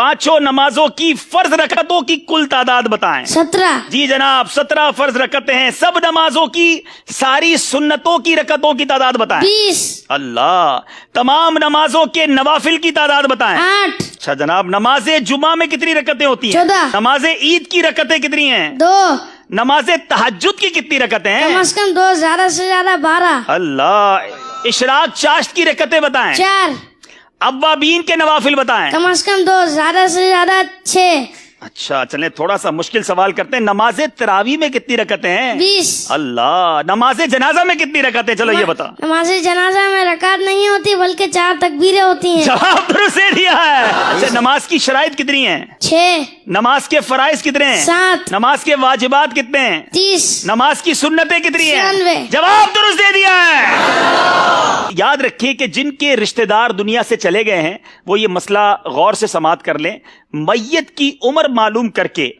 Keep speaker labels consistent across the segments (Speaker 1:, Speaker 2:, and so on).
Speaker 1: पांचों नमाजों की फर्ज रकतों की कुल तादाद बताएं।
Speaker 2: 17।
Speaker 1: जी जनाब, 17 फर्ज रकतें हैं। सब नमाजों की सारी सुन्नतों की रकतों की तादाद बताएं।
Speaker 2: 20।
Speaker 1: अल्लाह। तमाम नमाजों के नवाफिल की तादाद बताएं।
Speaker 2: 8।
Speaker 1: अच्छा जनाब, नमाज जुमा में कितनी रकतें होती हैं?
Speaker 2: 14।
Speaker 1: नमाज ईद की रकतें कितनी हैं?
Speaker 2: 2।
Speaker 1: नमाज तहज्जुद की कितनी रकतें
Speaker 2: कम
Speaker 1: हैं?
Speaker 2: से कम 2, ज्यादा से ज्यादा 12।
Speaker 1: अल्लाह। इशराक चाश्त की रकतें बताएं।
Speaker 2: 4।
Speaker 1: अव्वाबीन के नवाफिल बताएं।
Speaker 2: कम से कम 2, ज्यादा से ज्यादा 6।
Speaker 1: अच्छा चलें, थोड़ा सा मुश्किल सवाल करते हैं। नमाज तरावी में कितनी रकतें हैं?
Speaker 2: 20।
Speaker 1: अल्लाह। नमाज जनाजा में कितनी रकतें? चलो ये बता।
Speaker 2: नमाज जनाजा में रकात नहीं होती बल्कि 4 तकबीरें होती हैं।
Speaker 1: जवाब दुरुस्त दे दिया है। अच्छा, नमाज की शराइत कितनी है?
Speaker 2: 6।
Speaker 1: नमाज के फराइज कितने हैं?
Speaker 2: 7।
Speaker 1: नमाज के वाजिबात कितने हैं?
Speaker 2: 30।
Speaker 1: नमाज की सुन्नतें कितनी हैं?
Speaker 2: 96।
Speaker 1: जवाब दुरुस्त दे दिया है। याद रखिए कि जिनके रिश्तेदार दुनिया से चले गए हैं वो ये मसला गौर से समाअत कर लें। मैयत की उम्र मालूम करके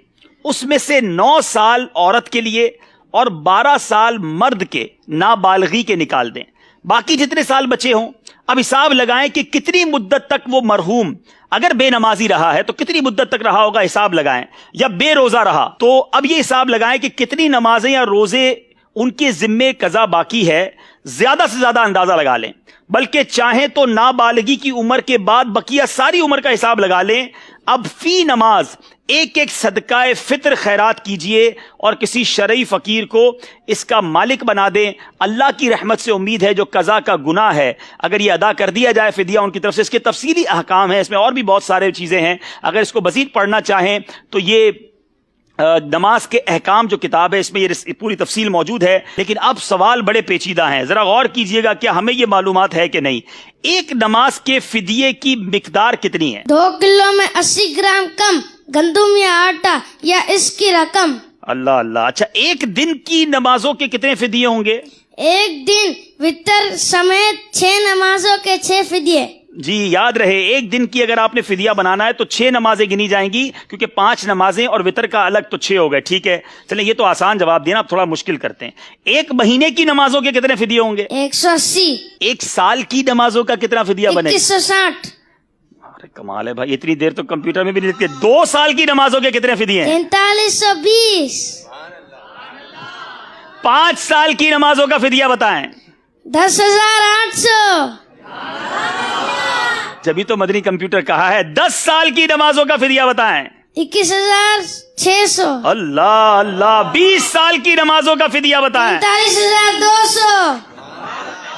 Speaker 1: उसमें से 9 साल औरत के लिए और 12 साल मर्द के नाबालगी के निकाल दें। बाकी जितने साल बचे हों अब हिसाब लगाएं कि कितनी मुद्दत तक वो मरहूम अगर बेनमाजी रहा है तो कितनी मुद्दत तक रहा होगा, हिसाब लगाएं। या बेरोजा रहा तो अब ये हिसाब लगाएं कि कितनी नमाजें या रोजे उनके जिम्मे कजा बाकी है। ज्यादा से ज्यादा अंदाजा लगा लें, बल्कि चाहें तो नाबालगी की उम्र के बाद बकिया सारी उम्र का हिसाब लगा लें। अब फी नमाज एक एक सदकाए फित्र खैरात कीजिए और किसी शरई फकीर को इसका मालिक बना दें। अल्लाह की रहमत से उम्मीद है जो कज़ा का गुनाह है अगर ये अदा कर दिया जाए फिदिया उनकी तरफ से। इसके तफसीली अहकाम है, इसमें और भी बहुत सारे चीजें हैं। अगर इसको मजीद पढ़ना चाहें तो ये नमाज के अहकाम जो किताब है इसमें ये पूरी तफसील मौजूद है। लेकिन अब सवाल बड़े पेचीदा हैं, जरा गौर कीजिएगा, क्या हमें ये मालूमात है कि नहीं। एक नमाज के फिदिये की मिकदार कितनी है?
Speaker 2: 2 किलो में 80 ग्राम कम गंदुम या आटा या इसकी रकम।
Speaker 1: अल्लाह अल्लाह। अच्छा, एक दिन की नमाजों के कितने फिदिये होंगे?
Speaker 2: एक दिन वितर समेत 6 नमाजों के 6 फिदिये।
Speaker 1: जी याद रहे, एक दिन की अगर आपने फिदिया बनाना है तो 6 नमाजें गिनी जाएंगी, क्योंकि 5 नमाजें और वितर का अलग तो 6 हो गए। ठीक है, चलें ये तो आसान जवाब दिया ना, अब थोड़ा मुश्किल करते हैं। एक महीने की नमाजों के कितने फिदिये होंगे?
Speaker 2: 180। एक
Speaker 1: साल की नमाजों का कितना फिदिया बनेगा?
Speaker 2: 2160।
Speaker 1: अरे कमाल है भाई, इतनी देर तो कंप्यूटर में भी नहीं लिखते। 2 साल की नमाजों के कितने फिदिये हैं?
Speaker 2: 4320।
Speaker 1: 5 साल की नमाजों का फिदिया बताएं।
Speaker 2: 10,800।
Speaker 1: जब तो मदनी कंप्यूटर कहा है। 10 साल की नमाजों का फिदिया बताएं।
Speaker 2: 21,600।
Speaker 1: अल्लाह अल्लाह। 20 साल की नमाजों का फिदिया बताएं।
Speaker 2: 45,200।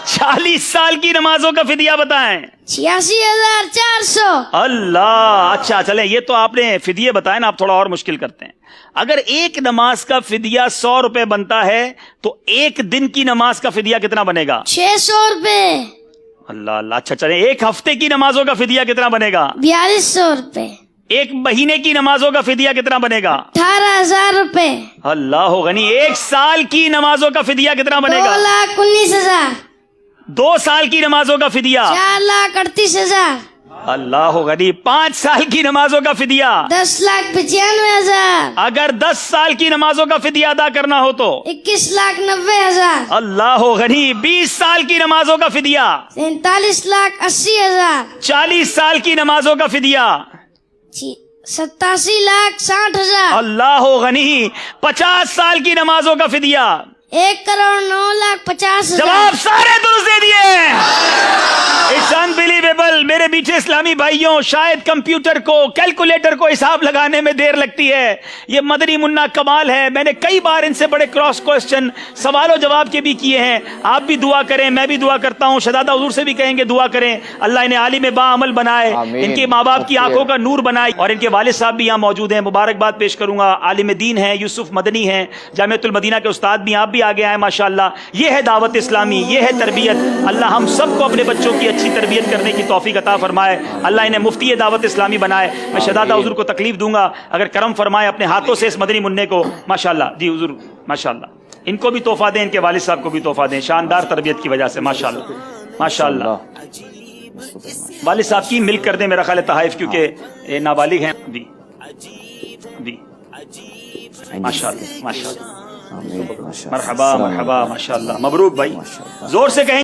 Speaker 1: 40 साल की नमाजों का फिदिया बताएं।
Speaker 2: 86,400।
Speaker 1: अल्लाह। अच्छा चलें, ये तो आपने फिदिये बताए ना, आप थोड़ा और मुश्किल करते हैं। अगर एक नमाज का फिदिया 100 रुपए बनता है तो एक दिन की नमाज का फिदिया कितना बनेगा?
Speaker 2: 600 रुपए।
Speaker 1: अल्लाह अल्लाह। अच्छा चलें, एक हफ्ते की नमाजों का फिदिया कितना बनेगा?
Speaker 2: 4200 रुपए।
Speaker 1: एक महीने की नमाजों का फिदिया कितना बनेगा?
Speaker 2: 18,000 रुपए।
Speaker 1: अल्लाह गनी। एक साल की नमाजों का फिदिया कितना बनेगा?
Speaker 2: 2,19,000।
Speaker 1: 2 साल की नमाजों का फिदिया?
Speaker 2: 4,38,000।
Speaker 1: अल्लाह गनी। 5 साल की नमाजों का फिदिया?
Speaker 2: 10,95,000।
Speaker 1: अगर 10 साल की नमाजों का फिदिया अदा करना हो तो?
Speaker 2: 21,90,000।
Speaker 1: अल्लाह गनी। 20 साल की नमाजों का फिदिया?
Speaker 2: 43,80,000।
Speaker 1: 40 साल की नमाजों का फिदिया?
Speaker 2: 87,60,000।
Speaker 1: अल्लाह गनी। 50 साल की नमाजों का फिदिया?
Speaker 2: 1,09,50,000।
Speaker 1: जवाब सारे दुरुस्त दे दिए। It's unbelievable. मेरे मीठे इस्लामी भाइयों, शायद कंप्यूटर को, कैलकुलेटर को हिसाब लगाने में देर लगती है, ये मदनी मुन्ना कमाल है। मैंने कई बार इनसे बड़े क्रॉस क्वेश्चन सवालों जवाब के भी किए हैं। आप भी दुआ करें, मैं भी दुआ करता हूँ, शहजादा हुजूर से भी कहेंगे दुआ करें, अल्लाह इन्हें आलिम बाअमल बनाए, इनके माँ बाप की आंखों का नूर बनाए। और इनके वालिद साहब भी यहाँ मौजूद हैं, मुबारकबाद पेश करूंगा। आलिम दीन है, यूसुफ मदनी है, जामिअतुल मदीना के उस्ताद भी, आप भी आगे आए माशाअल्लाह। ये है दावत इस्लामी, ये है तरबियत। अल्लाह हम सबको अपने बच्चों की अच्छी तरबियत करने की तौफीक अता फरमाए। अल्लाह इन्हें मुफ्ती दावत इस्लामी बनाए। मैं शहजादा हुजूर को तकलीफ दूंगा अगर करम फरमाए अपने हाथों से इस मदनी मुन्ने को। माशाअल्लाह जी हुजूर, माशाअल्लाह। इनको भी तोहफा दें, इनके वालिद साहब को भी तोहफा दें, शानदार तरबियत की वजह से माशाअल्लाह माशाअल्लाह। वालिद साहब की मिल्क कर दें मेरा ख्याल है तहाइफ, क्योंकि नाबालिग हैं भी माशाअल्लाह माशाअल्लाह। मरहबा मरहबा माशाअल्लाह। मबरूक भाई, जोर से कहें।